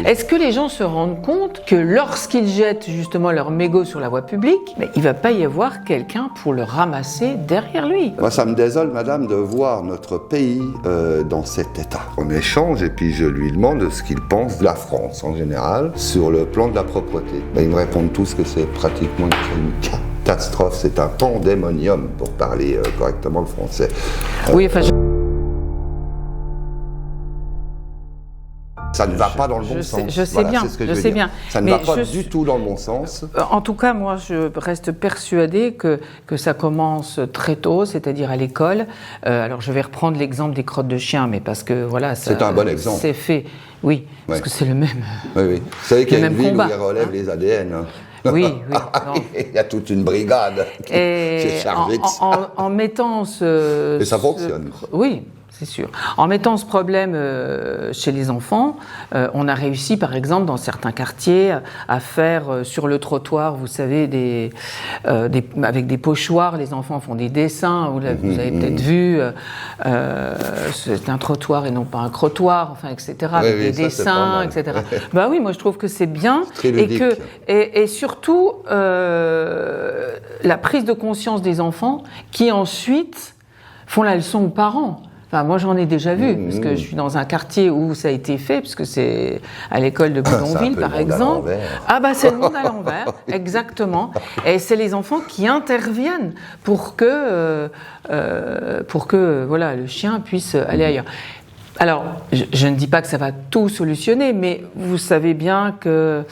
Est-ce que les gens se rendent compte que lorsqu'ils jettent justement leur mégot sur la voie publique, il ne va pas y avoir quelqu'un pour le ramasser derrière lui? Moi, ça me désole, madame, de voir notre pays dans cet état. On échange et puis je lui demande ce qu'il pense de la France en général sur le plan de la propreté. Ils me répondent tous que c'est pratiquement une catastrophe, c'est un pandémonium pour parler correctement le français. Oui, enfin... Ça ne va pas dans le bon sens. Je sais bien, je sais bien. Ça ne va pas du tout dans le bon sens. En tout cas, moi, je reste persuadée que ça commence très tôt, c'est-à-dire à l'école. Alors, je vais reprendre l'exemple des crottes de chien, mais parce que, voilà, c'est un bon exemple. C'est fait, oui, parce que c'est le même. Oui, oui. Vous savez qu'il y a une ville combat, où ils relèvent les ADN. Hein. Oui, oui. Il y a toute une brigade qui est chargée de ça. En mettant ce... Et ça fonctionne. Oui. C'est sûr. En mettant ce problème chez les enfants, on a réussi, par exemple, dans certains quartiers, à faire sur le trottoir, vous savez, avec des pochoirs, les enfants font des dessins, vous avez peut-être vu, c'est un trottoir et non pas un crottoir, enfin, etc., avec des dessins, etc. Bah oui, moi je trouve que c'est bien, et surtout la prise de conscience des enfants qui ensuite font la leçon aux parents. Enfin, moi, j'en ai déjà vu, parce que je suis dans un quartier où ça a été fait, puisque c'est à l'école de Boulonville, par exemple. Ah bah, c'est le monde à l'envers, exactement. Et c'est les enfants qui interviennent pour que voilà, le chien puisse aller ailleurs. Alors, je ne dis pas que ça va tout solutionner, mais vous savez bien que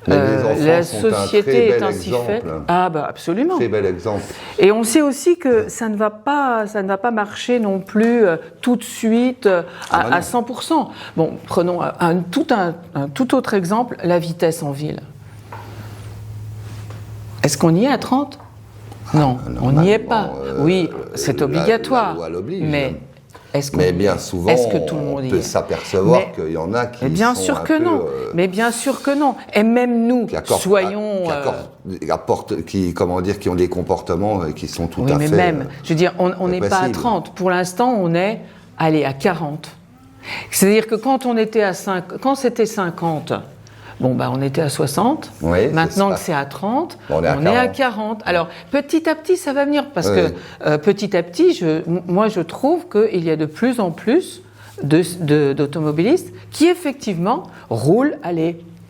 la société est ainsi faite. Ah bah absolument. Très bel exemple. Et on sait aussi que ça ne va pas marcher non plus tout de suite à 100%. Bon, prenons un tout autre exemple, la vitesse en ville. Est-ce qu'on y est à 30 ? Non, on n'y est pas. Oui, c'est obligatoire. La loi l'oblige. Mais bien souvent, on peut s'apercevoir qu'il y en a qui bien sont sûr un que peu, non. Mais bien sûr que non. Et même nous, soyons... qui ont des comportements qui sont tout à fait... Oui, mais même, je veux dire, on n'est pas à 30. Pour l'instant, on est, à 40. C'est-à-dire que quand c'était 50... Bon, on était à 60. Oui, maintenant que c'est à 30, on est à 40. Alors, petit à petit, ça va venir. Parce que petit à petit, moi, je trouve qu'il y a de plus en plus d'automobilistes qui, effectivement, roulent,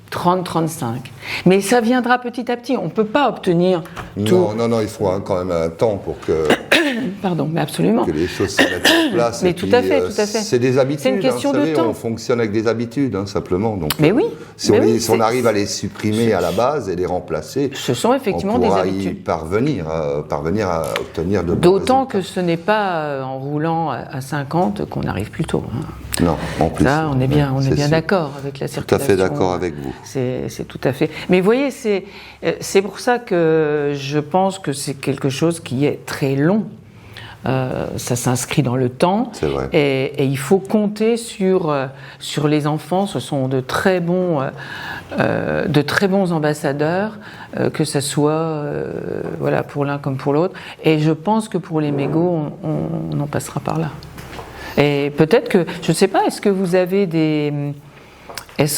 30-35. Mais ça viendra petit à petit. On ne peut pas obtenir tout. Non, il faut quand même un temps pour que... Pardon, mais absolument. Que les choses se mettent en place. Mais tout à fait. C'est des habitudes. C'est une question de temps. On fonctionne avec des habitudes, simplement. Donc, mais oui. Si on arrive à les supprimer à la base et les remplacer, ce sont effectivement des habitudes. On pourra parvenir à obtenir de bons D'autant résultats. que ce n'est pas en roulant à 50 qu'on arrive plus tôt. Non, en plus. Ça, on est bien d'accord avec la circulation. Tout à fait d'accord avec vous. C'est tout à fait. Mais vous voyez, c'est pour ça que je pense que c'est quelque chose qui est très long. Ça s'inscrit dans le temps. C'est vrai. Et il faut compter sur les enfants. Ce sont de très bons ambassadeurs, que ce soit pour l'un comme pour l'autre. Et je pense que pour les mégots, on en passera par là. Et peut-être que, je ne sais pas, est-ce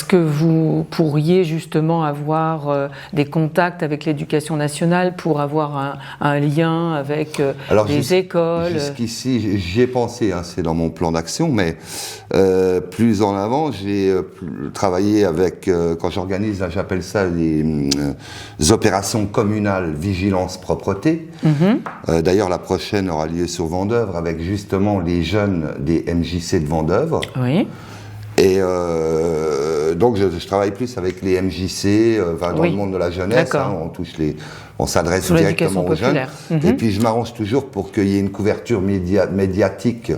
que vous pourriez justement avoir des contacts avec l'Éducation nationale pour avoir un lien avec les écoles? Jusqu'ici, j'y ai pensé, c'est dans mon plan d'action, mais plus en avant, j'ai travaillé avec, quand j'organise, j'appelle ça des opérations communales vigilance propreté. Mm-hmm. D'ailleurs, la prochaine aura lieu sur Vendeuvre avec justement les jeunes des MJC de Vendeuvre. Oui. Et donc je travaille plus avec les MJC dans le monde de la jeunesse. On s'adresse directement aux jeunes. Mm-hmm. Et puis je m'arrange toujours pour qu'il y ait une couverture médiatique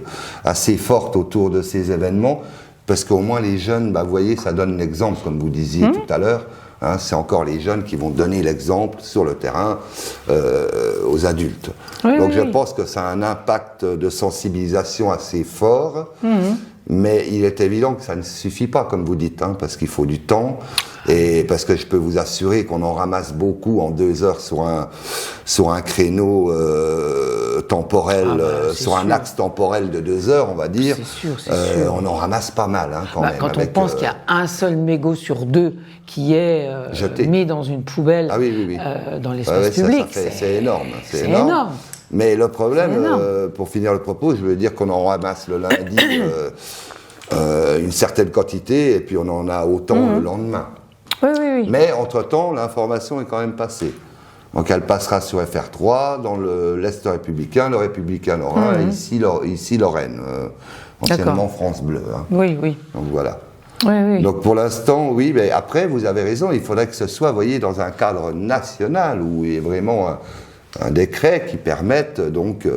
assez forte autour de ces événements, parce qu'au moins les jeunes, vous voyez, ça donne l'exemple, comme vous disiez tout à l'heure. C'est encore les jeunes qui vont donner l'exemple sur le terrain aux adultes. Donc je pense que ça a un impact de sensibilisation assez fort. Mm-hmm. Mais il est évident que ça ne suffit pas, comme vous dites, hein, parce qu'il faut du temps, et parce que je peux vous assurer qu'on en ramasse beaucoup en 2 heures sur un créneau temporel, sur un axe temporel de 2 heures, on va dire. C'est sûr. On en ramasse pas mal, hein, quand même. Quand on pense qu'il y a un seul mégot sur 2 qui est mis dans une poubelle dans l'espace public, c'est énorme. C'est énorme. Mais le problème, pour finir le propos, je veux dire qu'on en ramasse le lundi une certaine quantité et puis on en a autant le lendemain. Oui. Mais entre-temps, l'information est quand même passée. Donc elle passera sur FR3, dans l'Est républicain, le Républicain Lorrain, et ici Lorraine, anciennement France Bleu. Hein. Oui. Donc voilà. Oui. Donc pour l'instant, oui, mais après, vous avez raison, il faudrait que ce soit, vous voyez, dans un cadre national où il y ait vraiment un décret qui permette donc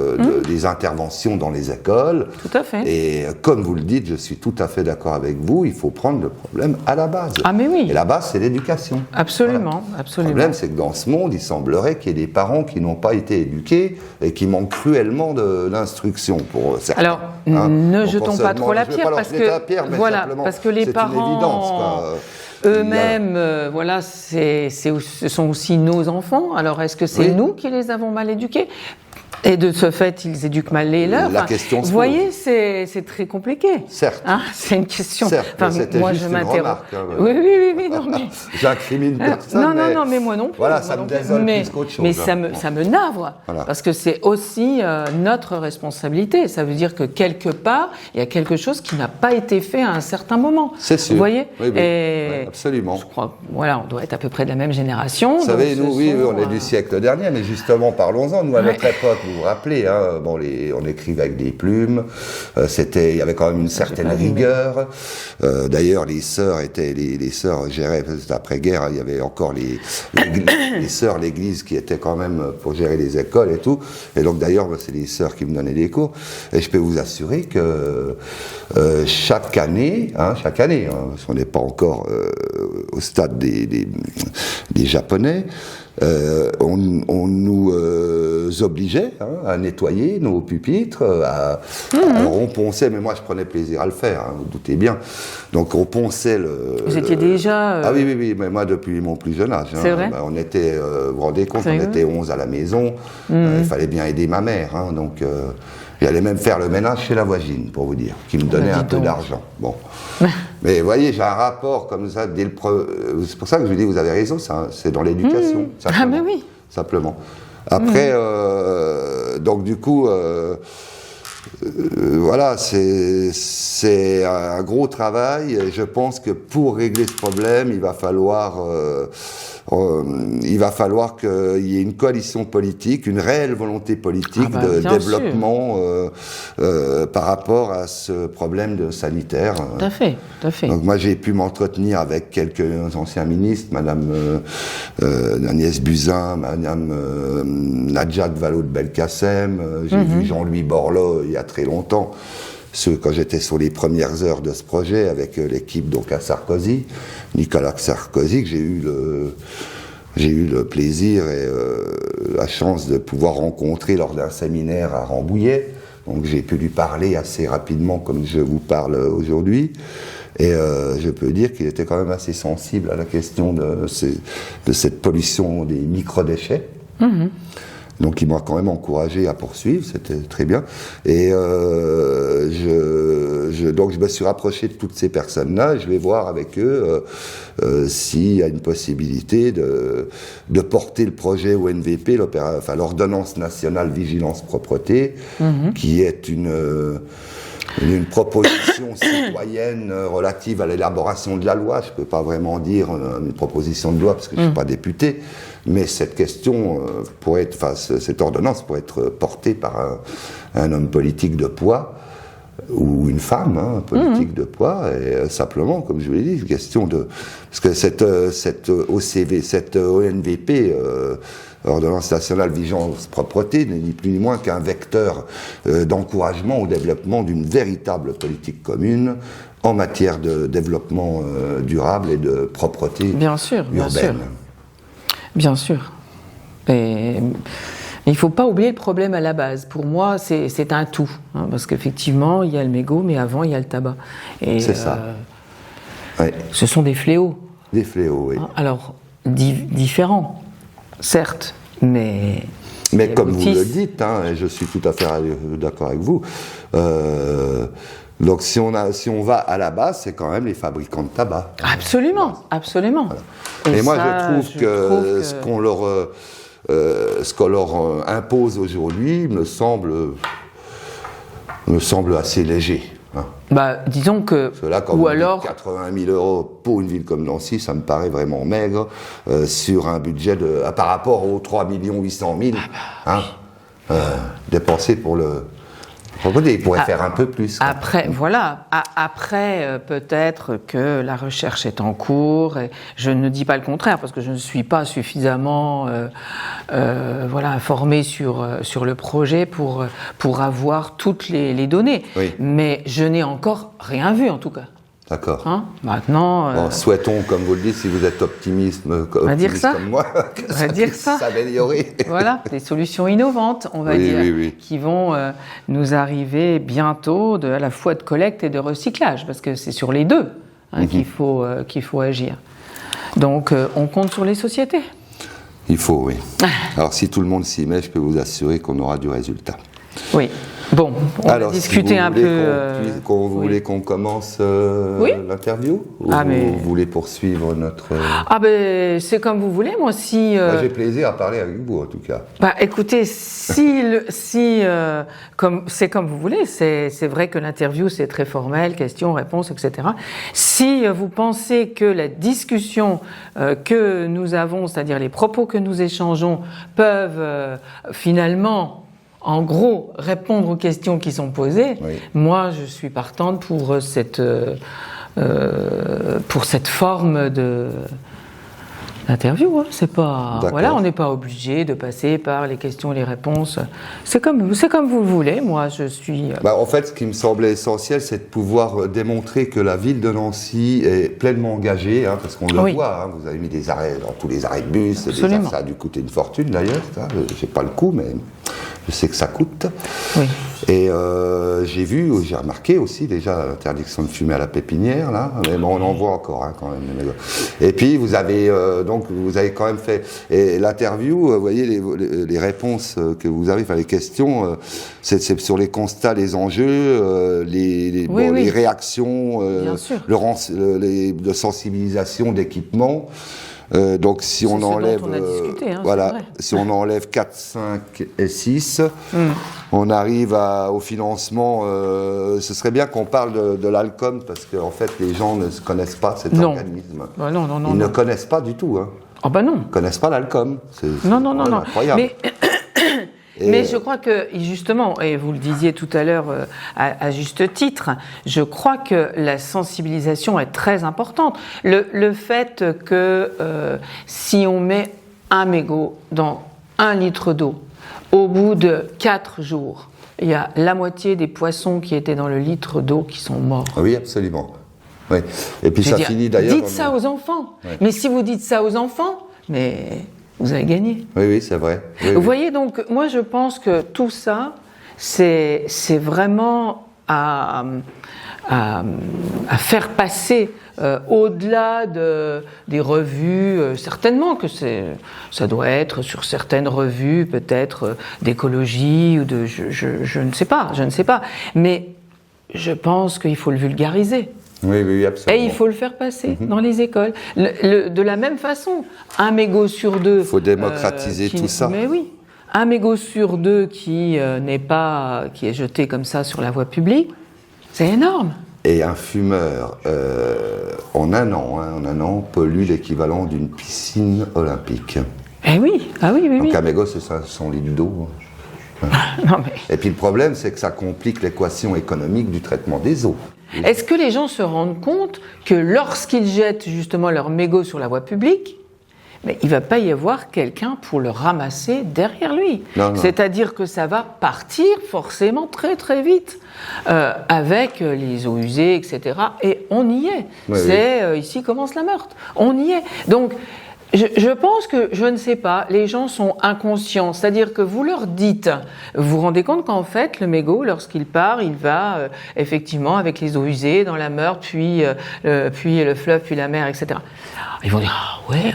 des interventions dans les écoles. Tout à fait. Et comme vous le dites, je suis tout à fait d'accord avec vous, il faut prendre le problème à la base. Ah mais oui. Et la base, c'est l'éducation. Absolument. Le problème, c'est que dans ce monde, il semblerait qu'il y ait des parents qui n'ont pas été éduqués et qui manquent cruellement de l'instruction pour certains. Alors, ne jetons pas trop la pierre, parce que les parents... Eux-mêmes, ce sont aussi nos enfants. Alors, est-ce que c'est nous qui les avons mal éduqués ? Et de ce fait, ils éduquent mal les leurs. La question vous voyez, c'est très compliqué. Certes. Hein, c'est une question. Certes, moi, je m'interroge. Oui, non, mais... J'incrimine personne. Non, mais moi non plus. Voilà, ça me désole plus qu'autre chose. Mais ça me navre. Voilà. Parce que c'est aussi notre responsabilité. Ça veut dire que quelque part, il y a quelque chose qui n'a pas été fait à un certain moment. C'est sûr. Vous voyez ? Oui, absolument. Je crois, on doit être à peu près de la même génération. Vous savez, nous, on est du siècle dernier, mais justement, parlons-en. Nous, à notre époque, vous vous rappelez, hein, on écrivait avec des plumes, il y avait quand même une certaine rigueur. D'ailleurs, les sœurs géraient, après-guerre, il y avait encore les sœurs, l'église qui étaient quand même pour gérer les écoles et tout. Et donc, d'ailleurs, c'est les sœurs qui me donnaient les cours. Et je peux vous assurer que chaque année, parce qu'on n'est pas encore au stade des Japonais, on nous obligeait à nettoyer nos pupitres, alors on ponçait, mais moi je prenais plaisir à le faire, vous doutez bien. Donc on ponçait Vous étiez déjà... Ah oui, mais moi depuis mon plus jeune âge. C'est vrai ? On était, vous vous rendez compte, on était 11 à la maison, il fallait bien aider ma mère, donc... J'allais même faire le ménage chez la voisine, pour vous dire, qui me donnait un peu d'argent. Bon. Mais vous voyez, j'ai un rapport comme ça dès c'est pour ça que je vous dis, vous avez raison, c'est dans l'éducation. Ah mais oui. Simplement. Après, donc du coup, voilà, c'est un gros travail. Et je pense que pour régler ce problème, il va falloir qu'il y ait une coalition politique, une réelle volonté politique de développement par rapport à ce problème sanitaire. Tout à fait. Donc moi j'ai pu m'entretenir avec quelques anciens ministres, Madame Agnès Buzyn, Madame Najat Vallaud-Belkacem, j'ai vu Jean-Louis Borloo il y a très longtemps. Quand j'étais sur les premières heures de ce projet avec l'équipe donc à Sarkozy, Nicolas Sarkozy, que j'ai eu le plaisir et la chance de pouvoir rencontrer lors d'un séminaire à Rambouillet. Donc j'ai pu lui parler assez rapidement comme je vous parle aujourd'hui. Et je peux dire qu'il était quand même assez sensible à la question de cette pollution des microdéchets. Donc il m'a quand même encouragé à poursuivre, c'était très bien. Et donc je me suis rapproché de toutes ces personnes-là, et je vais voir avec eux s'il y a une possibilité de porter le projet ONVP, l'ordonnance nationale vigilance propreté, qui est une proposition citoyenne relative à l'élaboration de la loi. Je ne peux pas vraiment dire une proposition de loi parce que je ne suis pas député, mais cette question cette ordonnance pourrait être portée par un homme politique de poids ou une femme politique de poids, et simplement, comme je vous l'ai dit, une question parce que cette OCV, cette ONVP, Ordonnance nationale vigilance propreté, n'est ni plus ni moins qu'un vecteur d'encouragement au développement d'une véritable politique commune en matière de développement durable et de propreté urbaine. Bien sûr. Et Il ne faut pas oublier le problème à la base. Pour moi, c'est un tout. Hein, parce qu'effectivement, il y a le mégot, mais avant, il y a le tabac. C'est ça. Ouais. Ce sont des fléaux. Des fléaux, oui. Alors, différents, certes, mais comme vous le dites, hein, et je suis tout à fait d'accord avec vous, donc si on va à la base, c'est quand même les fabricants de tabac. Absolument, absolument. Voilà. Et moi, je trouve que ce qu'on leur impose aujourd'hui me semble assez léger. Hein. Disons que... Là, quand alors 80 000 € pour une ville comme Nancy, ça me paraît vraiment maigre sur un budget par rapport aux 3 800 000 dépensés pour le... Il pourrait faire un peu plus. Après, voilà. Après, peut-être que la recherche est en cours. Et je ne dis pas le contraire parce que je ne suis pas suffisamment informée sur le projet pour avoir toutes les données. Oui. Mais je n'ai encore rien vu en tout cas. D'accord. Hein, maintenant. Bon, souhaitons, comme vous le dites, si vous êtes optimiste comme moi, que ça puisse s'améliorer. Voilà, des solutions innovantes, on va dire, qui vont nous arriver bientôt, à la fois de collecte et de recyclage, parce que c'est sur les deux qu'il faut agir. Donc, on compte sur les sociétés. Il faut, oui. Alors, si tout le monde s'y met, je peux vous assurer qu'on aura du résultat. Oui. Bon, on va discuter un peu. Vous voulez qu'on commence l'interview ou vous voulez poursuivre notre... c'est comme vous voulez, moi si... Moi, j'ai plaisir à parler avec vous en tout cas. Écoutez, comme c'est comme vous voulez, c'est vrai que l'interview c'est très formel, questions, réponses, etc. Si vous pensez que la discussion que nous avons, c'est-à-dire les propos que nous échangeons, peuvent finalement... En gros, répondre aux questions qui sont posées. Oui. Moi, je suis partante pour cette forme d'interview. Hein. C'est pas, voilà, on n'est pas obligé de passer par les questions et les réponses. C'est comme vous le voulez. Moi, je suis. En fait, ce qui me semblait essentiel, c'est de pouvoir démontrer que la ville de Nancy est pleinement engagée, hein, parce qu'on le voit. Hein, vous avez mis des arrêts dans tous les arrêts de bus. Ça a dû coûter une fortune d'ailleurs. J'ai pas le coût, mais. Je sais que ça coûte. Oui. Et j'ai remarqué aussi déjà l'interdiction de fumer à la pépinière, là. Mais bon, on en voit encore, hein, quand même. Et puis, vous avez quand même fait l'interview, vous voyez, les réponses que vous avez, enfin, les questions, c'est sur les constats, les enjeux, les réactions, de sensibilisation, d'équipement. Donc si on enlève, si on enlève 4, 5 et 6, on arrive au financement. Ce serait bien qu'on parle de l'ALCOM parce qu'en fait les gens ne connaissent pas cet organisme. Ils ne connaissent pas du tout. Hein. Non. Ils ne connaissent pas l'ALCOM. Non. Incroyable. Mais je crois que, justement, et vous le disiez tout à l'heure à juste titre, je crois que la sensibilisation est très importante. Le fait que si on met un mégot dans 1 litre d'eau, au bout de 4 jours, il y a la moitié des poissons qui étaient dans le litre d'eau qui sont morts. Oui, absolument. Oui. Et puis finit d'ailleurs... Dites ça aux enfants. Oui. Mais si vous dites ça aux enfants, vous avez gagné. Oui, c'est vrai. Vous voyez, donc, moi, je pense que tout ça, c'est vraiment à faire passer au-delà des revues. Certainement que ça doit être sur certaines revues, peut-être d'écologie ou de... Je ne sais pas. Mais je pense qu'il faut le vulgariser. Oui, absolument. Et il faut le faire passer dans les écoles. De la même façon, un mégot sur 2... Il faut démocratiser tout ça. Mais oui. Un mégot sur 2 qui est jeté comme ça sur la voie publique, c'est énorme. Et un fumeur, en un an, pollue l'équivalent d'une piscine olympique. Eh oui, Donc un mégot, c'est 100 litres d'eau. Et puis le problème, c'est que ça complique l'équation économique du traitement des eaux. Est-ce que les gens se rendent compte que lorsqu'ils jettent justement leur mégot sur la voie publique, il ne va pas y avoir quelqu'un pour le ramasser derrière lui. Non. C'est-à-dire que ça va partir forcément très très vite avec les eaux usées, etc. Et on y est. Ici commence la meurtre. On y est. Donc, Je pense que, je ne sais pas, les gens sont inconscients. C'est-à-dire que vous leur dites, vous vous rendez compte qu'en fait, le mégot, lorsqu'il part, il va effectivement avec les eaux usées dans la Meurthe, puis le fleuve, puis la mer, etc. Ils vont dire,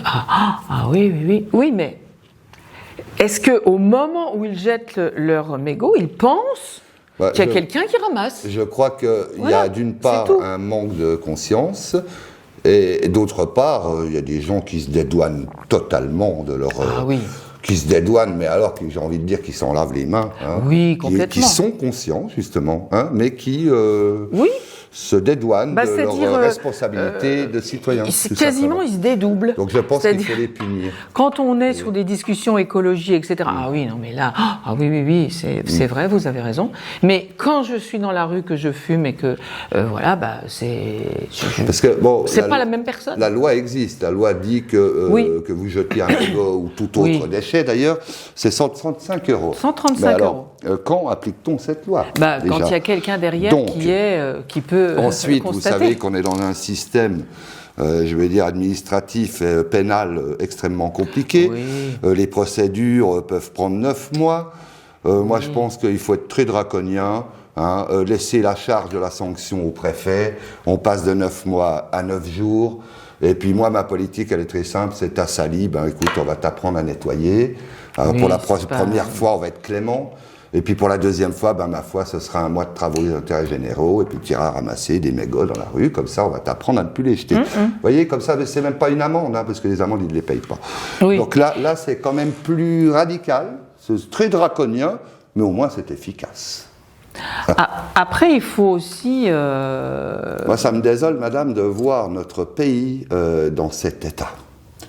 ah ouais, oui, mais est-ce qu'au moment où ils jettent leur mégot, ils pensent qu'il y a quelqu'un qui ramasse? Je crois qu'il y a d'une part un manque de conscience. Et d'autre part, il y a des gens qui se dédouanent totalement de leur... qui se dédouanent, mais alors que j'ai envie de dire qu'ils s'en lavent les mains. Hein, oui, complètement. Qui sont conscients, justement, hein, mais qui se dédouanent de leur responsabilité de citoyens. Quasiment, ils se dédoublent. Donc je pense qu'il faut les punir. Quand on est sur des discussions écologie, etc., ah oui, non mais là, oui, c'est vrai, vous avez raison. Mais quand je suis dans la rue, que je fume et que, c'est... Parce que, bon... C'est pas la même personne. La loi existe. La loi dit que vous jetez un mégot ou tout autre déchet, d'ailleurs, c'est 135 €. 135 €. Quand applique-t-on cette loi? Quand il y a quelqu'un derrière qui peut ensuite, constater. Vous savez qu'on est dans un système, administratif et pénal extrêmement compliqué. Oui. Les procédures peuvent prendre 9 mois. Moi, je pense qu'il faut être très draconien. Laisser la charge de la sanction au préfet. On passe de 9 mois à 9 jours. Et puis moi, ma politique, elle est très simple, c'est t'as sali, écoute, on va t'apprendre à nettoyer. Pour la première fois, on va être clément. Et puis pour la deuxième fois, ma foi, ce sera un mois de travaux d'intérêt généraux, et puis tu iras ramasser des mégots dans la rue, comme ça on va t'apprendre à ne plus les jeter. Vous voyez, comme ça, c'est même pas une amende, parce que les amendes, ils ne les payent pas. Oui. Donc là, c'est quand même plus radical, c'est très draconien, mais au moins c'est efficace. Après, il faut aussi... Moi, ça me désole, madame, de voir notre pays dans cet état.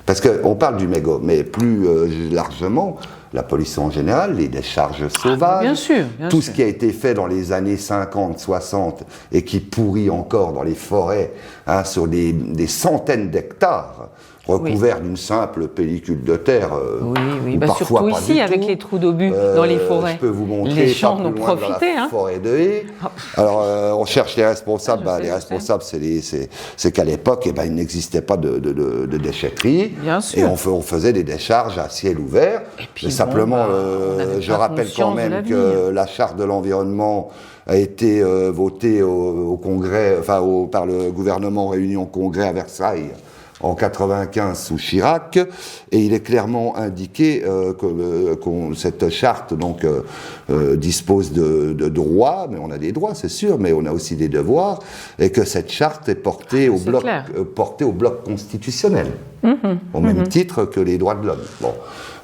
Parce qu'on parle du mégot, mais plus largement, la pollution en général, les décharges sauvages, bien sûr. Tout ce qui a été fait dans les années 50, 60 et qui pourrit encore dans les forêts, sur des centaines d'hectares, recouverts d'une simple pellicule de terre. Surtout ici, avec les trous d'obus dans les forêts. Je peux vous montrer, les champs n'ont profité. Dans la forêt de haies. Alors, on cherche les responsables. Les responsables, c'est qu'à l'époque, il n'existait pas de déchetterie. Bien sûr. Et on faisait des décharges à ciel ouvert. Et simplement, je rappelle quand même que la charte de l'environnement a été votée au Congrès, par le gouvernement réuni au Congrès à Versailles en 95 sous Chirac, et il est clairement indiqué que cette charte dispose de droits, mais on a des droits c'est sûr, mais on a aussi des devoirs, et que cette charte est portée au bloc constitutionnel, au même titre que les droits de l'homme. Bon.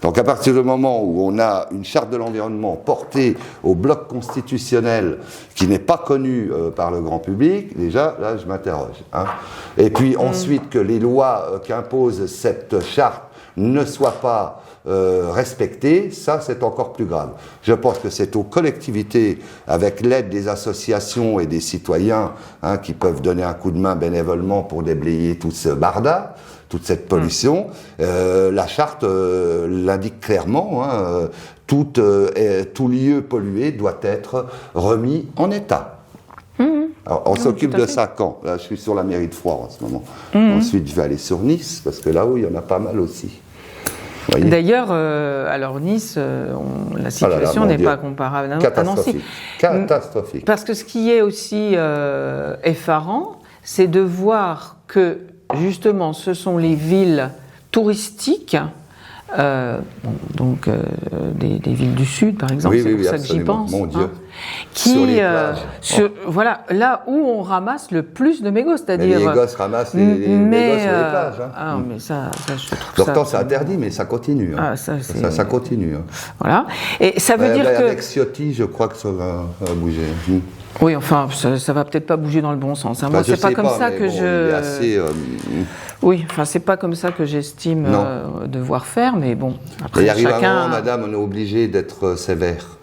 Donc à partir du moment où on a une charte de l'environnement portée au bloc constitutionnel qui n'est pas connue par le grand public, déjà là je m'interroge. Et puis ensuite que les lois qu'impose cette charte ne soient pas respectées, ça c'est encore plus grave. Je pense que c'est aux collectivités, avec l'aide des associations et des citoyens qui peuvent donner un coup de main bénévolement pour déblayer tout ce barda, toute cette pollution. La charte l'indique clairement, tout lieu pollué doit être remis en état. Alors, on s'occupe de ça quand? Là, je suis sur la mairie de Froid en ce moment. Ensuite, je vais aller sur Nice, parce que là, il y en a pas mal aussi. D'ailleurs, alors Nice, la situation n'est pas comparable à Nancy. Catastrophique. Parce que ce qui est aussi effarant, c'est de voir que justement, ce sont les villes touristiques, des villes du Sud, par exemple, c'est pour ça que j'y pense. Mon Dieu. Qui, voilà, là où on ramasse le plus de mégots, c'est-à-dire... Mais les gosses ramassent les mégots sur les plages. Mais ça, je trouve Pourtant, c'est interdit, mais ça continue. Ça continue. Voilà. Et ça veut dire que... Avec Ciotti, je crois que ça va bouger. Oui, enfin, ça va peut-être pas bouger dans le bon sens. Moi, c'est pas comme ça que Oui, enfin, c'est pas comme ça que j'estime devoir faire, mais bon. Après, il arrive un moment, madame, on est obligé d'être sévère.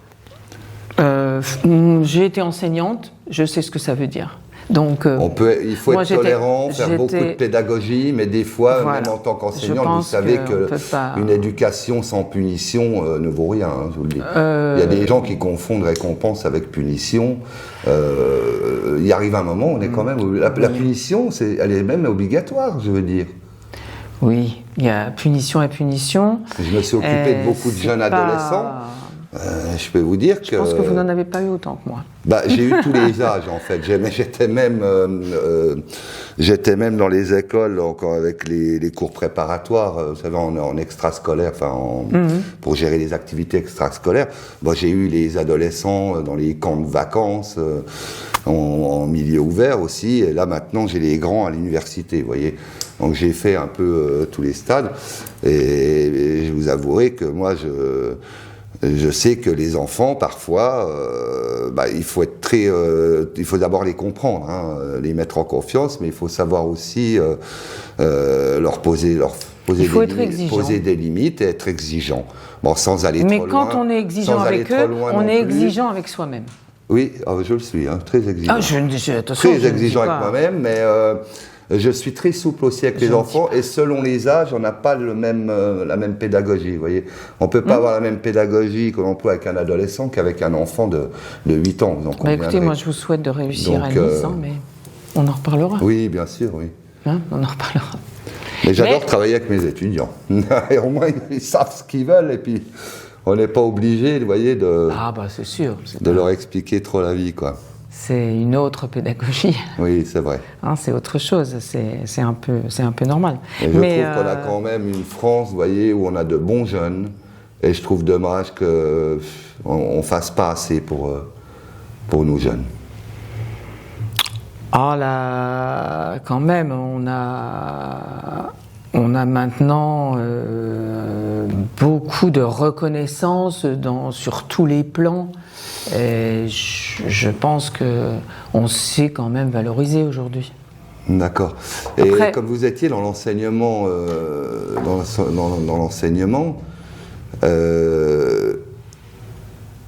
J'ai été enseignante, je sais ce que ça veut dire. Donc, il faut être tolérant, faire beaucoup de pédagogie, mais des fois, même en tant qu'enseignant, vous savez qu'une éducation sans punition ne vaut rien, je vous le dis. Il y a des gens qui confondent récompense avec punition. Il arrive un moment, on est quand même... La punition, elle est même obligatoire, je veux dire. Oui, il y a punition et punition. Je me suis occupé de beaucoup de jeunes adolescents. Je peux vous dire que... Je pense que vous n'en avez pas eu autant que moi. J'ai eu tous les âges, en fait. J'étais même dans les écoles, encore avec les cours préparatoires, vous savez, en extrascolaire, pour gérer les activités extrascolaires. J'ai eu les adolescents dans les camps de vacances, en milieu ouvert aussi. Et là, maintenant, j'ai les grands à l'université, vous voyez. Donc, j'ai fait un peu tous les stades. Et je vous avouerai que moi, je sais que les enfants, parfois, il faut être il faut d'abord les comprendre, les mettre en confiance, mais il faut savoir aussi leur poser des limites et être exigeant. Sans aller trop loin. Mais quand on est exigeant avec eux, on est exigeant avec soi-même. Oui, je le suis, très exigeant. Très exigeant avec moi-même, mais je suis très souple aussi avec les enfants, et selon les âges, on n'a pas la même pédagogie, vous voyez. On ne peut pas avoir la même pédagogie que l'on peut avec un adolescent qu'avec un enfant de 8 ans. Écoutez, moi je vous souhaite de réussir à Nice, mais on en reparlera. Oui, bien sûr, oui. On en reparlera. Mais j'adore travailler avec mes étudiants. Et au moins, ils savent ce qu'ils veulent, et puis on n'est pas obligé, vous voyez, c'est sûr. De leur expliquer trop la vie, quoi. C'est une autre pédagogie. Oui, c'est vrai. C'est autre chose, c'est un peu normal. Et je trouve qu'on a quand même une France, vous voyez, où on a de bons jeunes, et je trouve dommage qu'on ne fasse pas assez pour nos jeunes. Quand même, on a maintenant beaucoup de reconnaissance sur tous les plans. Et je pense qu'on sait quand même valoriser aujourd'hui. D'accord. Et après, comme vous étiez dans l'enseignement,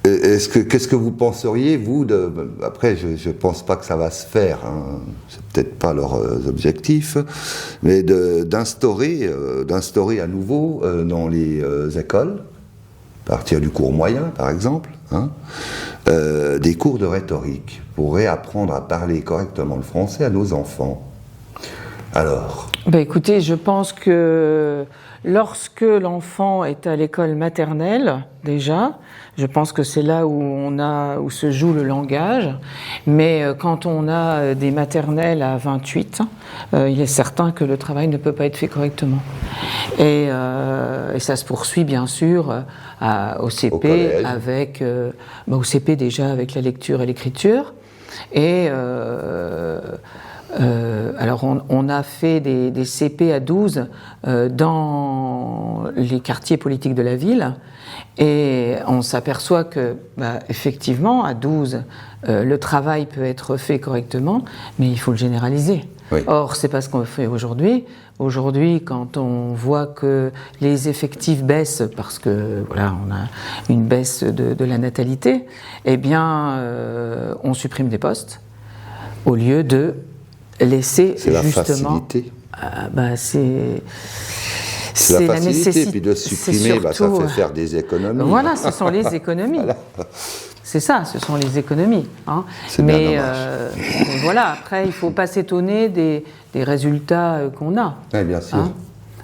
qu'est-ce que vous penseriez, vous, après, je ne pense pas que ça va se faire, c'est peut-être pas leurs objectifs, mais d'instaurer à nouveau dans les écoles, à partir du cours moyen, par exemple, des cours de rhétorique pour réapprendre à parler correctement le français à nos enfants. Alors ? Écoutez, je pense que lorsque l'enfant est à l'école maternelle, déjà, je pense que c'est là où se joue le langage, mais quand on a des maternelles à 28, il est certain que le travail ne peut pas être fait correctement. Et ça se poursuit bien sûr au CP, au CP déjà avec la lecture et l'écriture, et alors on a fait des CP à 12 dans les quartiers politiques de la ville, et on s'aperçoit que effectivement à 12 le travail peut être fait correctement, mais il faut le généraliser. Oui. Or c'est pas ce qu'on fait aujourd'hui. Aujourd'hui, quand on voit que les effectifs baissent parce que on a une baisse de la natalité, eh bien on supprime des postes au lieu de laisser c'est justement. C'est la facilité, puis de supprimer, surtout, ça fait faire des économies. Voilà, ce sont les économies. Voilà. C'est ça, ce sont les économies. Mais voilà, après, il ne faut pas s'étonner des résultats qu'on a. Oui, bien sûr.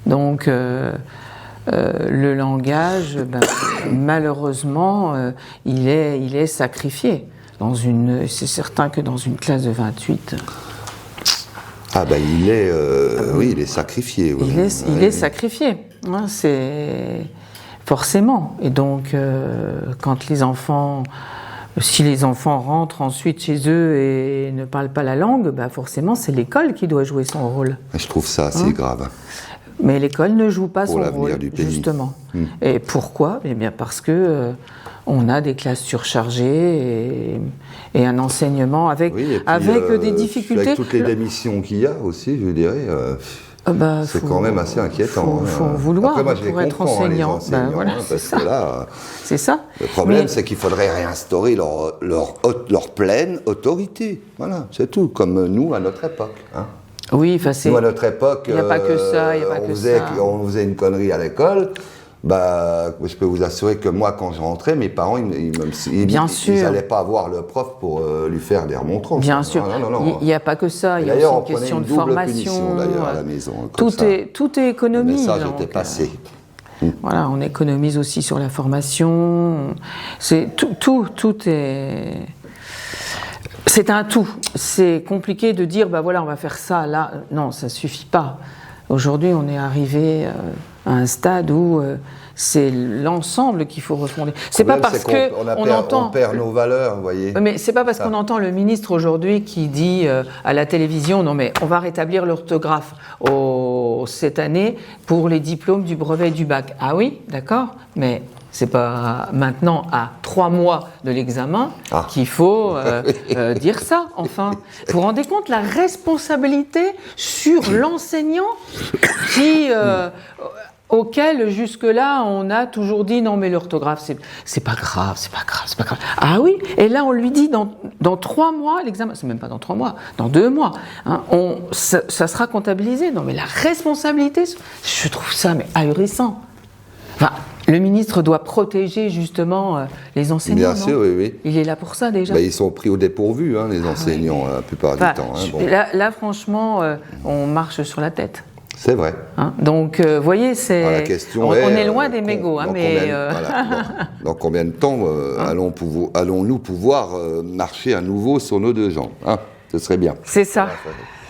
Donc, le langage, malheureusement, il est sacrifié. C'est certain que dans une classe de 28... il est sacrifié. Oui. Il est sacrifié, c'est forcément. Et donc, si les enfants rentrent ensuite chez eux et ne parlent pas la langue, forcément, c'est l'école qui doit jouer son rôle. Je trouve ça assez grave. Mais l'école ne joue pas son rôle, justement. Et pourquoi ? Eh bien, parce que on a des classes surchargées et un enseignement avec des difficultés. Avec toutes les démissions qu'il y a aussi, je dirais, c'est quand même assez inquiétant. Il faut vouloir pour être enseignant. C'est ça. C'est ça. Le problème, c'est qu'il faudrait réinstaurer leur pleine autorité. Voilà, c'est tout, comme nous à notre époque. Oui, nous, à notre époque, il n'y a pas que ça. On faisait une connerie à l'école. Je peux vous assurer que moi, quand je rentrais, mes parents, ils n'allaient pas voir le prof pour lui faire des remontrances. Bien sûr. Il n'y a pas que ça. Il y a aussi une question de formation. D'ailleurs, à la maison. Tout est économie. Le message était passé. Voilà, on économise aussi sur la formation. Tout est... C'est un tout. C'est compliqué de dire, on va faire ça, là. Non, ça ne suffit pas. Aujourd'hui, on est arrivé à un stade où c'est l'ensemble qu'il faut refonder. C'est pas parce on perd nos valeurs, vous voyez. Mais c'est pas parce qu'on entend le ministre aujourd'hui qui dit à la télévision, non mais on va rétablir l'orthographe cette année pour les diplômes du brevet et du bac. Ah oui, d'accord, mais c'est pas maintenant à 3 mois de l'examen qu'il faut dire ça, enfin. Vous vous rendez compte la responsabilité sur l'enseignant auquel jusque-là on a toujours dit non mais l'orthographe c'est pas grave. Ah oui, et là on lui dit dans 3 mois l'examen, c'est même pas dans 3 mois, dans 2 mois, hein, ça sera comptabilisé. Non mais la responsabilité, je trouve ça mais ahurissant. Enfin, le ministre doit protéger justement les enseignants. Bien sûr, oui. Il est là pour ça déjà. Ils sont pris au dépourvu, les enseignants, la plupart du temps. Là, franchement, on marche sur la tête. C'est vrai. Donc, vous voyez, la question on est loin des mégots. Dans combien de temps allons-nous pouvoir marcher à nouveau sur nos 2 jambes, Ce serait bien. C'est ça.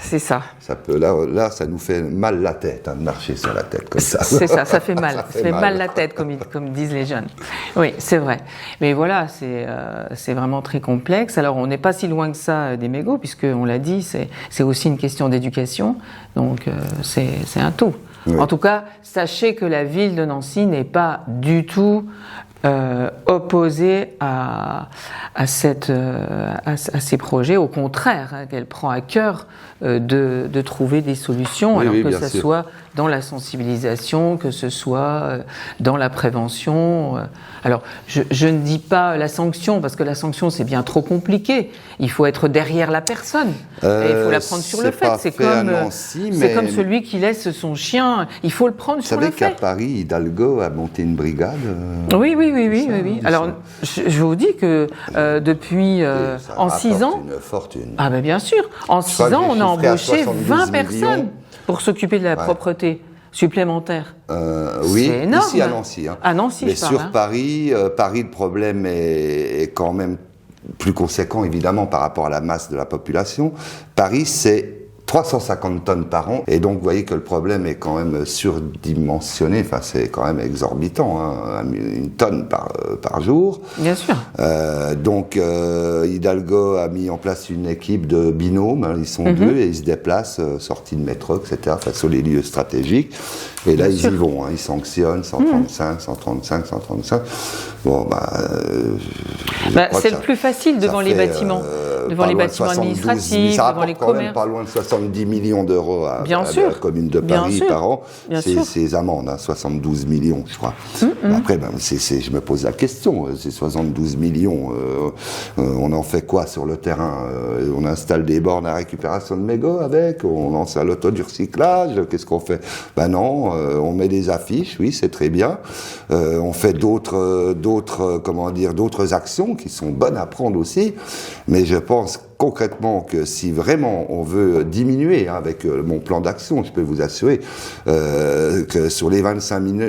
C'est ça. Là, ça nous fait mal la tête, de marcher sur la tête comme ça. C'est ça, ça fait mal. Ça fait mal la tête, comme disent les jeunes. Oui, c'est vrai. Mais voilà, c'est vraiment très complexe. Alors, on n'est pas si loin que ça des mégots, puisqu'on l'a dit, c'est aussi une question d'éducation. Donc, c'est un tout. Oui. En tout cas, sachez que la ville de Nancy n'est pas du tout opposée à ces projets. Au contraire, qu'elle prend à cœur de trouver des solutions, que ce soit dans la sensibilisation, que ce soit dans la prévention. Alors, je ne dis pas la sanction, parce que la sanction, c'est bien trop compliqué. Il faut être derrière la personne. Et il faut la prendre sur le fait. C'est comme celui qui laisse son chien. Il faut le prendre sur le fait. Vous savez qu'à Paris, Hidalgo a monté une brigade Oui. Alors, je vous dis que depuis en 6 ans... une fortune. Ah ben bien sûr. En 6 ans, on a embauché 20 personnes pour s'occuper de la propreté supplémentaire. Oui, c'est énorme. Ici à Nancy. À Nancy, mais sur Paris, le problème est quand même plus conséquent, évidemment, par rapport à la masse de la population. Paris, c'est 350 tonnes par an, et donc vous voyez que le problème est quand même surdimensionné, enfin c'est quand même exorbitant, 1 tonne par jour. Bien sûr. Donc Hidalgo a mis en place une équipe de binômes, ils sont 2 et ils se déplacent, sortis de métro, etc., sur les lieux stratégiques, et là ils y vont, ils sanctionnent 135. Bon, c'est le plus facile devant les bâtiments. Devant les bâtiments administratifs, devant les commerces. Pas loin de 70 millions d'euros à la commune de Paris par an. Ces amendes, 72 millions, je crois. Après, je me pose la question, ces 72 millions, on en fait quoi sur le terrain? On installe des bornes à récupération de mégots avec, on lance à l'auto du recyclage, qu'est-ce qu'on fait? Non, on met des affiches, oui, c'est très bien. On fait d'autres actions qui sont bonnes à prendre aussi, mais je pense concrètement que si vraiment on veut diminuer, avec mon plan d'action, je peux vous assurer que sur les 25 000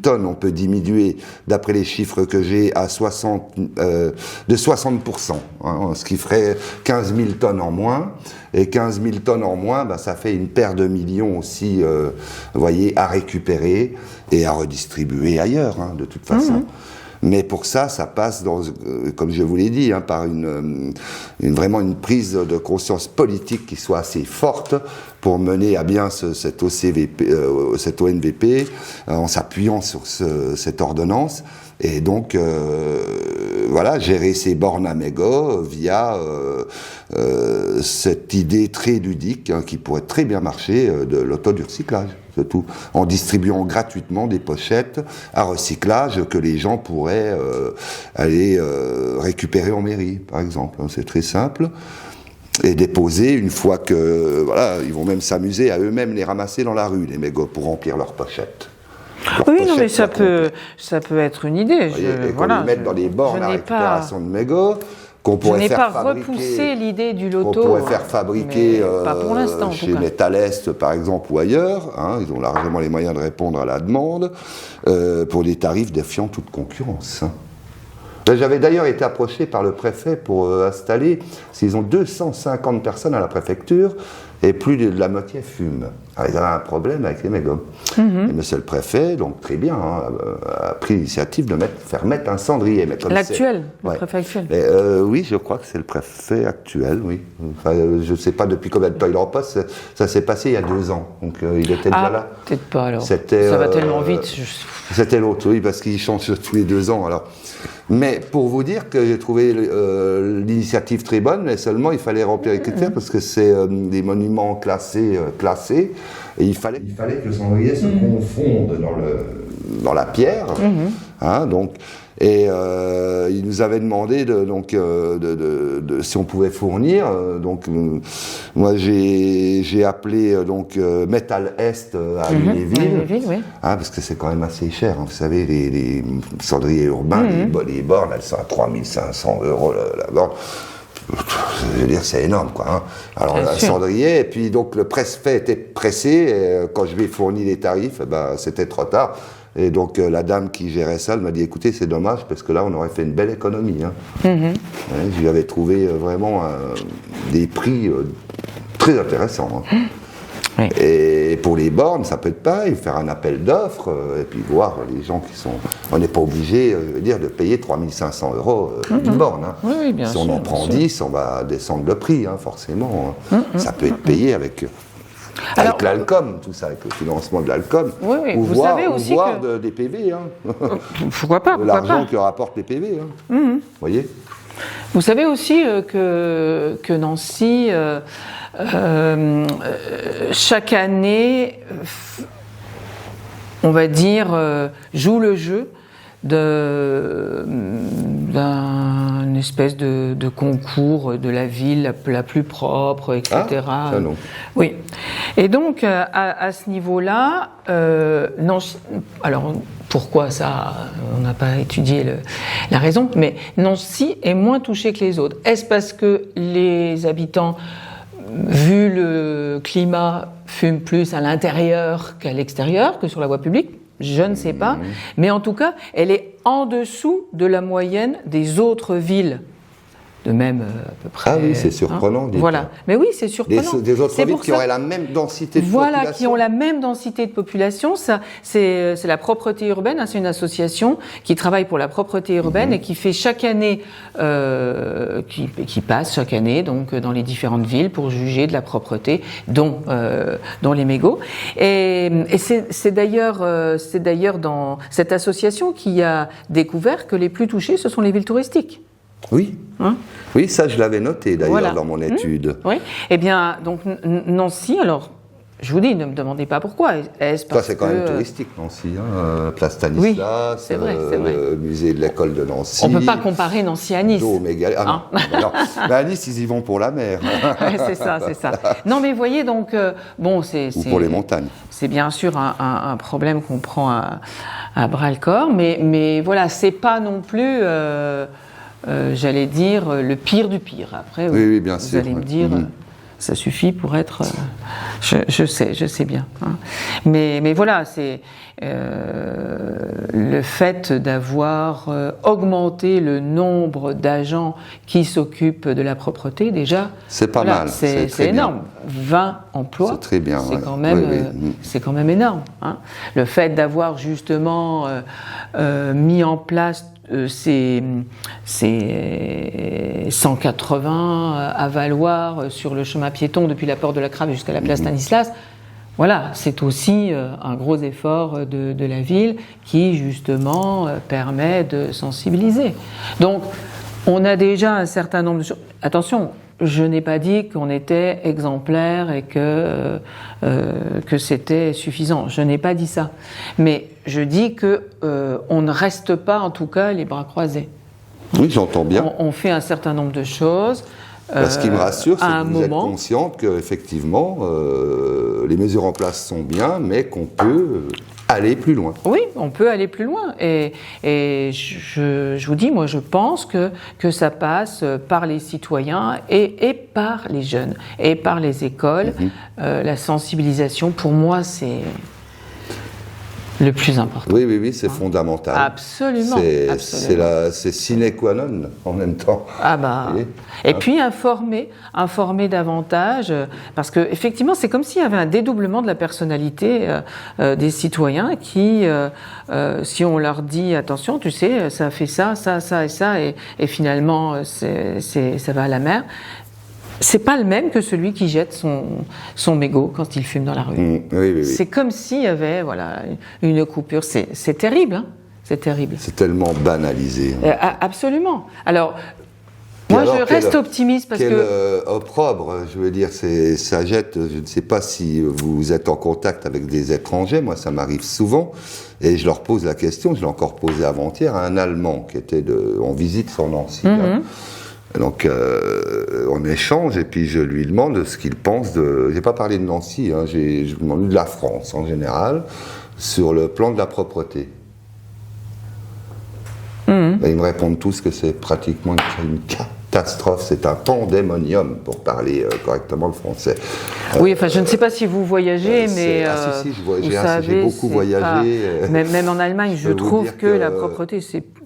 tonnes, on peut diminuer, d'après les chiffres que j'ai, de 60%, ce qui ferait 15 000 tonnes en moins. Et 15 000 tonnes en moins, ça fait une paire de millions aussi, vous voyez, à récupérer et à redistribuer ailleurs, de toute façon. Mais pour ça passe, comme je vous l'ai dit, par vraiment une prise de conscience politique qui soit assez forte pour mener à bien cet ONVP en s'appuyant sur cette ordonnance. Et donc, gérer ces bornes à mégots via cette idée très ludique qui pourrait très bien marcher de l'auto du recyclage. Surtout en distribuant gratuitement des pochettes à recyclage que les gens pourraient aller récupérer en mairie, par exemple. C'est très simple. Et déposer une fois que... ils vont même s'amuser à eux-mêmes les ramasser dans la rue, les mégots, pour remplir leurs pochettes. Oui, non, mais ça peut être une idée. Qu'on les mette dans les bornes à récupération de mégots. Qu'on pourrait faire fabriquer. Je n'ai pas repoussé l'idée du loto. Qu'on pourrait faire fabriquer pas pour l'instant, chez Metal Est, par exemple, ou ailleurs. Hein, ils ont largement les moyens de répondre à la demande pour des tarifs défiant toute concurrence. Hein. J'avais d'ailleurs été approché par le préfet pour installer, s'ils ont 250 personnes à la préfecture, et plus de la moitié fument. Alors, ils avaient un problème avec les mégots. Et monsieur le préfet, donc très bien, a pris l'initiative de faire mettre un cendrier. L'actuel, le préfet actuel. Oui, je crois que c'est le préfet actuel, oui. Enfin, je ne sais pas depuis combien de temps il en passe. Ça s'est passé il y a 2 ans, donc il était déjà là. Peut-être pas alors. Ça va tellement vite. C'était l'autre, oui, parce qu'il change tous les 2 ans. Alors. Mais pour vous dire que j'ai trouvé l'initiative très bonne, mais seulement il fallait remplir les critères parce que c'est des monuments classés, et il fallait que le cendrier se confonde dans la pierre, hein, donc. Et il nous avait demandé si on pouvait fournir. Donc moi j'ai appelé Metal Est à Lunéville, oui. Hein, parce que c'est quand même assez cher. Hein, vous savez, les cendriers urbains, les bornes, elles sont à 3500 € la borne. Je veux dire, c'est énorme, quoi. Hein. Alors, un cendrier, et puis donc le préfet était pressé. Et, quand je lui ai fourni les tarifs, c'était trop tard. Et donc la dame qui gérait ça, elle m'a dit, écoutez, c'est dommage parce que là on aurait fait une belle économie. Hein. Je lui avais trouvé vraiment des prix très intéressants. Hein. Oui. Et pour les bornes, ça peut être pareil, faire un appel d'offres et puis voir les gens qui sont... On n'est pas obligé, je veux dire, de payer 3500 € une borne. Hein. Oui, bien si sûr, on en prend 10, on va descendre le prix, hein, forcément. Ça peut être payé avec l'ALCOM, tout ça, avec le financement de l'ALCOM. Oui, ou voir des PV. Hein. Pourquoi pas, l'argent que rapportent les PV. Hein. Vous voyez ? Vous savez aussi que Nancy, chaque année, on va dire, joue le jeu d'une espèce de concours de la ville la plus propre, etc. Ah, ça non. Oui. Et donc, à ce niveau-là, alors, pourquoi ça, on n'a pas étudié la raison, mais Nancy est moins touchée que les autres. Est-ce parce que les habitants, vu le climat, fument plus à l'intérieur qu'à l'extérieur, que sur la voie publique ? Je ne sais pas. Mais en tout cas, elle est en dessous de la moyenne des autres villes. De même, à peu près. Ah oui, c'est surprenant. Voilà. Mais oui, c'est surprenant. Des autres villes qui auraient la même densité de population. Voilà, qui ont la même densité de population. Ça, c'est la propreté urbaine. Hein, c'est une association qui travaille pour la propreté urbaine et qui fait chaque année, qui passe chaque année donc dans les différentes villes pour juger de la propreté, dont les mégots. Et c'est d'ailleurs dans cette association qui a découvert que les plus touchées, ce sont les villes touristiques. Oui. Hein? Oui, ça je l'avais noté d'ailleurs dans mon étude. Oui. Eh bien, donc Nancy, alors, je vous dis, ne me demandez pas pourquoi. Est-ce parce c'est quand même touristique, Nancy. Hein, Place Stanislas, c'est vrai. Le musée de l'école de Nancy. On ne peut pas comparer Nancy à Nice. À Nice, ils y vont pour la mer. C'est ça. Non, mais vous voyez, donc, ou pour les montagnes. C'est bien sûr un problème qu'on prend à bras-le-corps, mais voilà, c'est pas non plus... j'allais dire le pire du pire. Après, oui, bien vous sûr. allez me dire, ça suffit pour être. Je sais bien. Hein. Mais voilà, c'est le fait d'avoir augmenté le nombre d'agents qui s'occupent de la propreté, déjà. C'est pas mal. C'est énorme. 20 emplois. C'est très bien. C'est quand même, c'est quand même énorme. Hein. Le fait d'avoir justement mis en place ces 180 avaloirs sur le chemin piéton depuis la porte de la Crave jusqu'à la place Stanislas, voilà, c'est aussi un gros effort de la ville qui justement permet de sensibiliser. Donc, on a déjà un certain nombre de choses. Attention, je n'ai pas dit qu'on était exemplaire et que c'était suffisant. Je n'ai pas dit ça. Mais je dis que on ne reste pas, en tout cas, les bras croisés. Oui, j'entends bien. On fait un certain nombre de choses. Ce qui me rassure, c'est que vous êtes consciente qu'effectivement, les mesures en place sont bien, mais qu'on peut aller plus loin. Oui, on peut aller plus loin. Et je vous dis, moi, je pense que ça passe par les citoyens et par les jeunes, et par les écoles. La sensibilisation, pour moi, c'est le plus important. Oui, c'est fondamental. Absolument. C'est sine qua non en même temps. Et puis informer davantage, parce que effectivement, c'est comme s'il y avait un dédoublement de la personnalité des citoyens qui, si on leur dit attention, tu sais, ça fait ça et ça, et finalement, ça va à la mer. C'est pas le même que celui qui jette son mégot quand il fume dans la rue. Oui. C'est comme s'il y avait une coupure. C'est terrible, hein. C'est terrible. C'est tellement banalisé. Absolument. Alors, moi, je reste optimiste parce que... opprobre, je veux dire, ça jette... Je ne sais pas si vous êtes en contact avec des étrangers, moi ça m'arrive souvent, et je leur pose la question, je l'ai encore posé avant-hier, à un Allemand qui était en visite sur Nancy. Donc, on échange, et puis je lui demande ce qu'il pense de... J'ai pas parlé de Nancy, hein, je lui demande de la France en général, sur le plan de la propreté. Et ils me répondent tous que c'est pratiquement une catastrophe, c'est un pandémonium, pour parler correctement le français. Oui, enfin, je ne sais pas si vous voyagez, mais j'ai beaucoup voyagé. Même en Allemagne, je trouve que la propreté,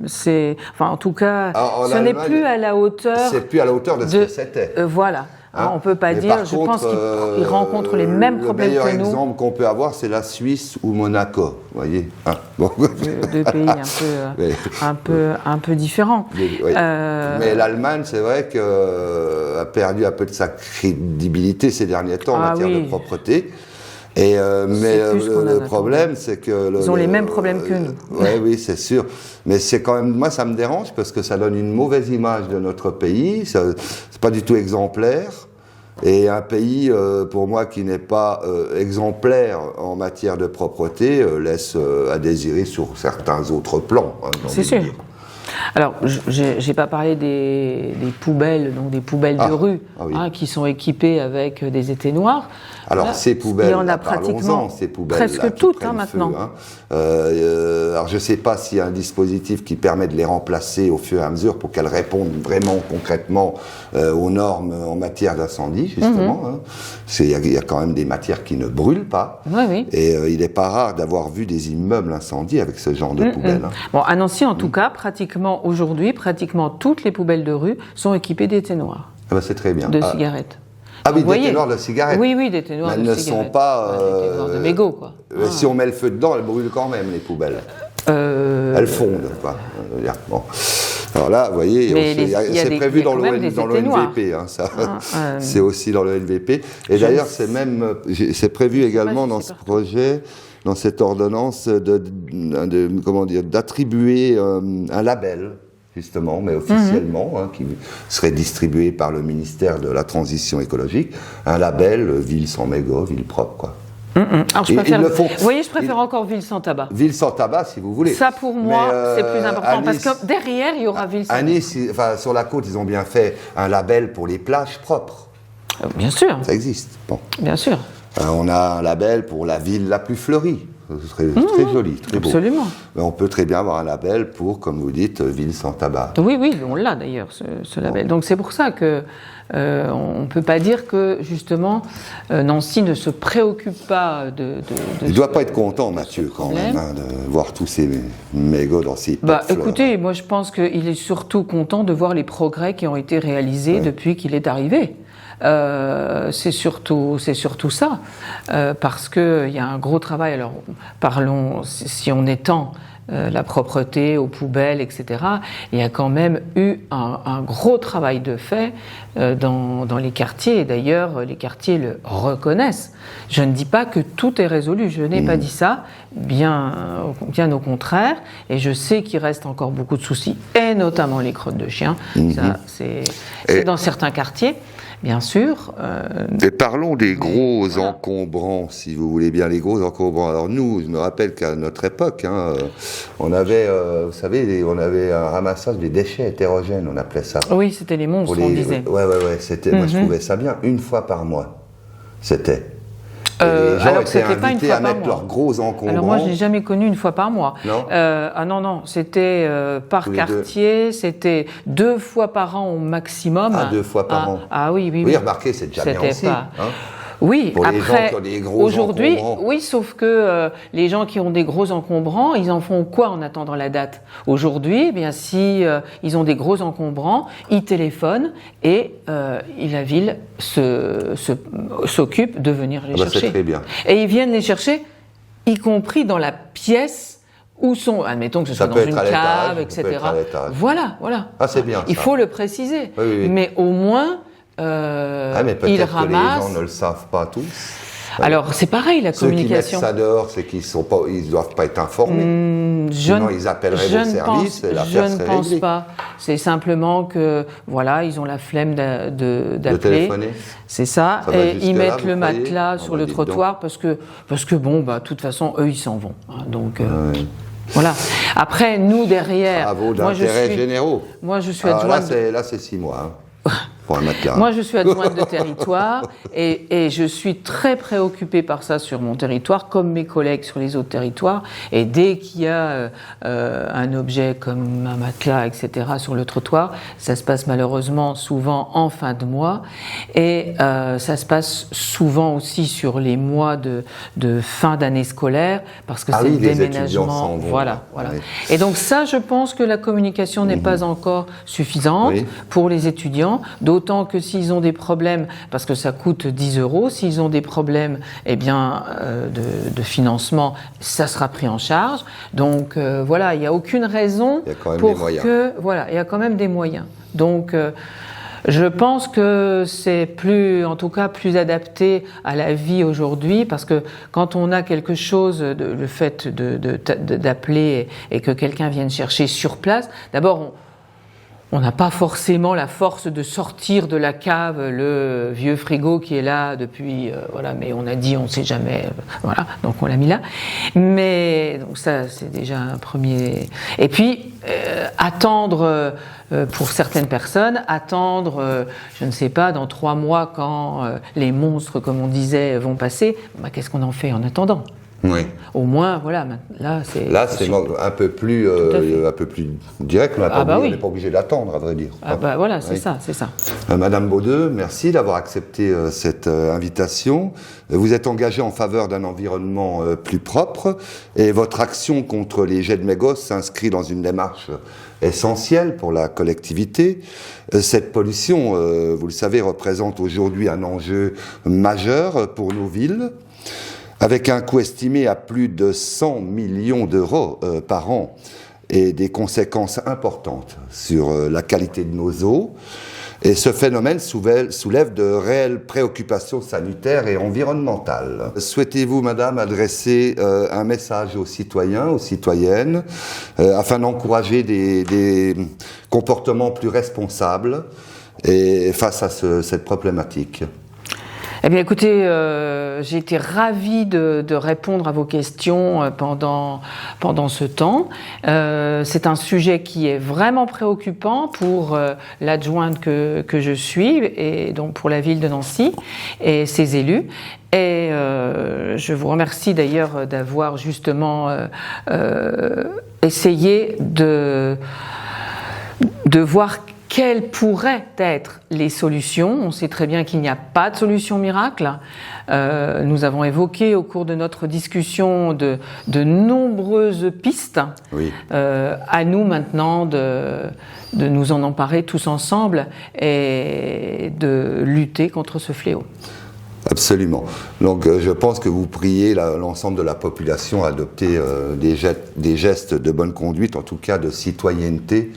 enfin, en tout cas, ce n'est plus à la hauteur. C'est plus à la hauteur de ce que c'était. Voilà. On ne peut pas dire, je pense qu'ils rencontrent les mêmes problèmes que nous. Le meilleur exemple qu'on peut avoir, c'est la Suisse ou Monaco, vous voyez. Deux pays un peu différents. Mais l'Allemagne, c'est vrai a perdu un peu de sa crédibilité ces derniers temps en matière de propreté. Mais le problème, c'est que... Ils ont les mêmes problèmes que nous. Oui, c'est sûr. Mais c'est quand même... Moi, ça me dérange parce que ça donne une mauvaise image de notre pays. C'est pas du tout exemplaire. Et un pays, pour moi, qui n'est pas exemplaire en matière de propreté, laisse à désirer sur certains autres plans. C'est sûr. Alors, j'ai pas parlé des poubelles, donc des poubelles de rue, qui sont équipées avec des éteignoirs. Alors, ces poubelles, il y en a pratiquement presque toutes maintenant. Alors, je ne sais pas s'il y a un dispositif qui permet de les remplacer au fur et à mesure pour qu'elles répondent vraiment concrètement aux normes en matière d'incendie, justement. Il y a quand même des matières qui ne brûlent pas. Et il n'est pas rare d'avoir vu des immeubles incendiés avec ce genre de poubelles. Bon, à Nancy, en tout cas, aujourd'hui, pratiquement toutes les poubelles de rue sont équipées d'éteignoirs. C'est très bien. De cigarettes. Des ténoirs de cigarettes. Oui, des ténoirs de cigarettes. Elles ne sont pas... des ténoirs de mégots, quoi. Si on met le feu dedans, elles brûlent quand même, les poubelles. Elles fondent, quoi. Bon. Alors là, vous voyez, c'est prévu dans le LVP. C'est aussi dans le LVP. Et d'ailleurs, c'est prévu également dans ce projet, dans cette ordonnance, d'attribuer un label, justement, mais officiellement, qui serait distribué par le ministère de la Transition écologique, un label ville sans mégots, ville propre, quoi. Alors je préfère encore ville sans tabac. Ville sans tabac, si vous voulez. Ça, pour moi, c'est plus important, parce que derrière, il y aura ville sans tabac. À Nice, sur la côte, ils ont bien fait un label pour les plages propres. Bien sûr. Ça existe. Bon. Bien sûr. On a un label pour la ville la plus fleurie. Ce serait très joli, très beau. Absolument. Mais on peut très bien avoir un label pour, comme vous dites, ville sans tabac. Oui, on l'a d'ailleurs, ce label. Donc c'est pour ça que on ne peut pas dire que, justement, Nancy ne se préoccupe pas de il ne doit pas être content, Mathieu, quand même, de voir tous ces mégots dans ces écoutez, moi je pense qu'il est surtout content de voir les progrès qui ont été réalisés depuis qu'il est arrivé. C'est surtout ça, parce qu'il y a un gros travail. Alors, parlons, si on étend la propreté aux poubelles, etc., il y a quand même eu un gros travail de fait dans les quartiers, et d'ailleurs, les quartiers le reconnaissent. Je ne dis pas que tout est résolu, je n'ai pas dit ça, bien au contraire, et je sais qu'il reste encore beaucoup de soucis, et notamment les crottes de chiens, ça, c'est dans certains quartiers. Bien sûr. Et parlons des gros encombrants, si vous voulez bien, les gros encombrants. Alors nous, je me rappelle qu'à notre époque, on avait, vous savez, on avait un ramassage des déchets hétérogènes, on appelait ça. Oui, c'était les monstres, on disait. Ouais, c'était. Moi, je trouvais ça bien, une fois par mois. C'était. Les gens étaient invités à mettre leurs gros encombrants. Alors moi, je n'ai jamais connu une fois par mois. Non. Non, c'était par quartier, c'était 2 fois par an au maximum. 2 fois par an. Oui. Oui, remarquez, c'est déjà bien aussi. Oui, pour les gens qui ont des gros aujourd'hui, encombrants. Oui, sauf que les gens qui ont des gros encombrants, ils en font quoi en attendant la date? Aujourd'hui, si ils ont des gros encombrants, ils téléphonent et la ville s'occupe de venir les chercher. C'est très bien. Et ils viennent les chercher, y compris dans la pièce où sont, admettons que ce soit dans une cave, etc. Voilà. C'est bien. Il faut le préciser. Oui. Mais au moins, mais peut-être que les gens ne le savent pas tous. Alors, c'est pareil, la communication. Ceux qui mettent ça dehors, c'est qu'ils ne doivent pas être informés. Sinon, ils appelleraient vos services et l'affaire serait réglée. Je ne pense pas. C'est simplement que, ils ont la flemme d'appeler. De téléphoner. C'est ça. Et ils mettent le matelas sur le trottoir parce que de toute façon, eux, ils s'en vont. Donc, voilà. Après, nous, derrière... Travaux d'intérêt généraux. Moi, je suis adjointe... Là, c'est 6 mois. Moi, je suis adjointe de territoire et je suis très préoccupée par ça sur mon territoire, comme mes collègues sur les autres territoires. Et dès qu'il y a un objet comme un matelas, etc., sur le trottoir, ça se passe malheureusement souvent en fin de mois. Et ça se passe souvent aussi sur les mois de fin d'année scolaire, parce que c'est le déménagement. Voilà. Oui. Et donc ça, je pense que la communication n'est pas encore suffisante pour les étudiants. D'autant que s'ils ont des problèmes, parce que ça coûte 10 €, s'ils ont des problèmes de financement, ça sera pris en charge. Donc il n'y a aucune raison pour que... il y a quand même des moyens. Donc je pense que c'est en tout cas plus adapté à la vie aujourd'hui, parce que quand on a quelque chose, le fait d'appeler et que quelqu'un vienne chercher sur place, d'abord on n'a pas forcément la force de sortir de la cave le vieux frigo qui est là depuis, mais on a dit on ne sait jamais, donc on l'a mis là. Mais donc ça c'est déjà un premier. Et puis attendre pour certaines personnes, je ne sais pas, dans 3 mois quand les monstres, comme on disait, vont passer, qu'est-ce qu'on en fait en attendant ? Oui. Au moins, là c'est un peu plus direct. On n'est pas obligé d'attendre, à vrai dire. C'est ça. Madame Baudeux, merci d'avoir accepté cette invitation. Vous êtes engagée en faveur d'un environnement plus propre et votre action contre les jets de mégots s'inscrit dans une démarche essentielle pour la collectivité. Cette pollution, vous le savez, représente aujourd'hui un enjeu majeur pour nos villes, avec un coût estimé à plus de 100 millions d'euros par an et des conséquences importantes sur la qualité de nos eaux. Et ce phénomène soulève de réelles préoccupations sanitaires et environnementales. Souhaitez-vous, madame, adresser un message aux citoyens, aux citoyennes, afin d'encourager des comportements plus responsables et face à cette problématique? Eh bien, écoutez, j'ai été ravie de répondre à vos questions pendant ce temps. C'est un sujet qui est vraiment préoccupant pour l'adjointe que je suis, et donc pour la ville de Nancy et ses élus. Et je vous remercie d'ailleurs d'avoir justement essayé de voir quelles pourraient être les solutions. On sait très bien qu'il n'y a pas de solution miracle. Nous avons évoqué au cours de notre discussion de nombreuses pistes. Oui. À nous maintenant de nous en emparer tous ensemble et de lutter contre ce fléau. Absolument. Donc je pense que vous priez l'ensemble de la population à adopter des gestes de bonne conduite, en tout cas de citoyenneté.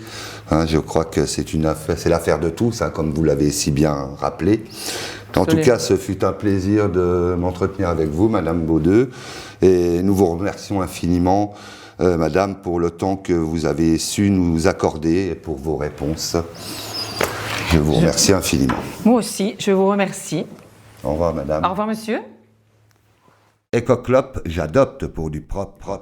Je crois que c'est l'affaire de tous, comme vous l'avez si bien rappelé. En tout cas, ce fut un plaisir de m'entretenir avec vous, Madame Baudeux, et nous vous remercions infiniment, Madame, pour le temps que vous avez su nous accorder et pour vos réponses. Je vous remercie infiniment. Moi aussi, je vous remercie. Au revoir, madame. Au revoir, monsieur. Ecoclop, j'adopte pour du propre.